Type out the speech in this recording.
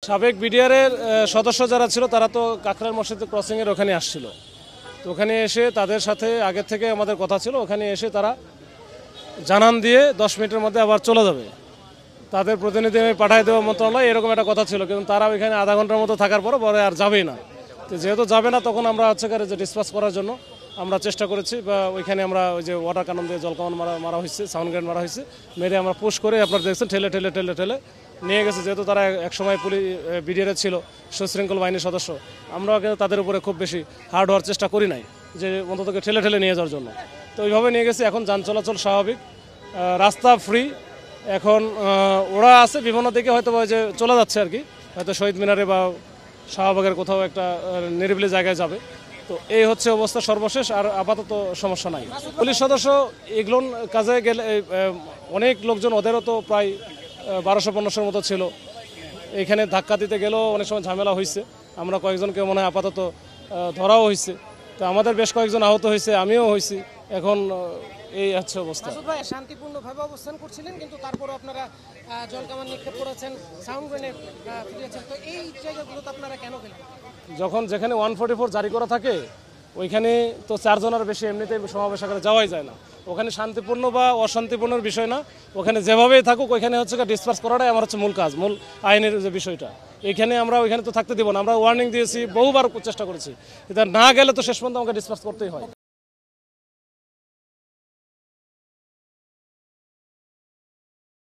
সাবেক বিডিআরের সদস্য যারা ছিল তারা তো কাকরাইল মসজিদ ক্রসিংয়ের ওখানে আসছিল। তো ওখানে এসে তাদের সাথে আগের থেকে আমাদের কথা ছিল, ওখানে এসে তারা জানান দিয়ে 10 মিনিটের মধ্যে আবার চলে যাবে, তাদের প্রতিনিধি আমি পাঠিয়ে দেওয়া মন্ত্রণালয়, এরকম একটা কথা ছিল। কিন্তু তারা ওইখানে আধা ঘন্টার মতো থাকার পরে আর যাবেই না। তো যেহেতু যাবে না, তখন আমরা হচ্ছে যে ডিসপাস করার জন্য আমরা চেষ্টা করেছি, বা ওইখানে আমরা ওই যে ওয়াটার কানন দিয়ে জল কামান মারা হয়েছে, সাউন্ড গ্রেড মারা হয়েছে, মেরে আমরা পুশ করে আপনারা দেখছেন ঠেলে ঠেলে ঠেলে ঠেলে নিয়ে গেছে। যেহেতু তারা একসময় বিডিআর ছিল, সুশৃঙ্খল বাহিনীর সদস্য, আমরাও কিন্তু তাদের উপরে খুব বেশি হার্ড হওয়ার চেষ্টা করি নাই, যে অন্তত ঠেলে ঠেলে নিয়ে যাওয়ার জন্য। তো ওইভাবে নিয়ে গেছি। এখন যান চলাচল স্বাভাবিক, রাস্তা ফ্রি। এখন ওরা আছে বিভিন্ন দিকে, হয়তো যে চলে যাচ্ছে আর কি, হয়তো শহীদ মিনারে বা শাহবাগের কোথাও একটা নিরিবিলি জায়গায় যাবে। তো এই হচ্ছে অবস্থা সর্বশেষ, আর আপাতত সমস্যা নাই। পুলিশ সদস্য এগুলো কাজে গেলে অনেক লোকজন, ওদেরও তো প্রায় 1200-1500-র মতো ছিল। এখানে ধাক্কা দিতে গেলেও অনেক সময় ঝামেলা হয়েছে। আমরা কয়েকজনকে মনে হয় আপাতত ধরাও হয়েছে। তো আমাদের বেশ কয়েকজন আহত হয়েছে, আমিও হয়েছি। এখন এই হচ্ছে অবস্থা। শান্তিপূর্ণভাবে অবস্থান করছিলেন, কিন্তু তারপরে আপনারা জলকামান নিক্ষেপ করেছেন, সাউন্ড গ্রেনেড ফিরিয়েছেন। তো এই জায়গাগুলোতে আপনারা কেন গেলেন? যখন যেখানে 144 জারি করা থাকে, ওইখানে তো 4 জনের বেশি এমনিতেই সমাবেশ আকারে যাওয়াই যায় না। ওখানে শান্তিপূর্ণ বা অশান্তিপূর্ণের বিষয় না, ওখানে যেভাবেই থাকুক, ওইখানে হচ্ছে ডিসপার্স করাটাই আমার হচ্ছে মূল কাজ, মূল আইনের যে বিষয়টা। এখানে আমরা ওইখানে তো থাকতে দিব না। আমরা ওয়ার্নিং দিয়েছি, বহুবার চেষ্টা করেছি, এটা না গেলে তো শেষ পর্যন্ত আমাকে ডিসপার্স করতেই হয়।